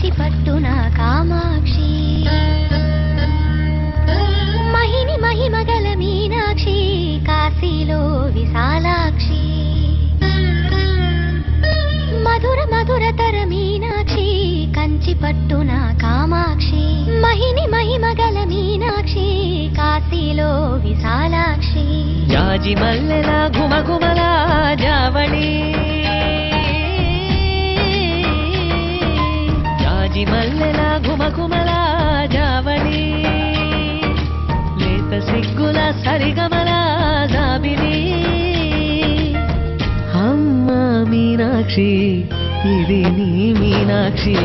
కంచి పట్టున కామాక్షి మహిని మహిమగల మీనాక్షి కాశీలో విశాలాక్షి మధుర మధురతర మీనాక్షి కంచి పట్టున కామాక్షి మహిని మహిమగల మీనాక్షి కాశీలో విశాలాక్షి జాజి మల్లెల ఘుమఘుమల జావళి జాజి మల్లెల ఘుమఘుమల జావళి లేత సిగ్గుల సరిగమల జాబిలి అమ్మ మీనాక్షి ఇది నీ మీనాక్షి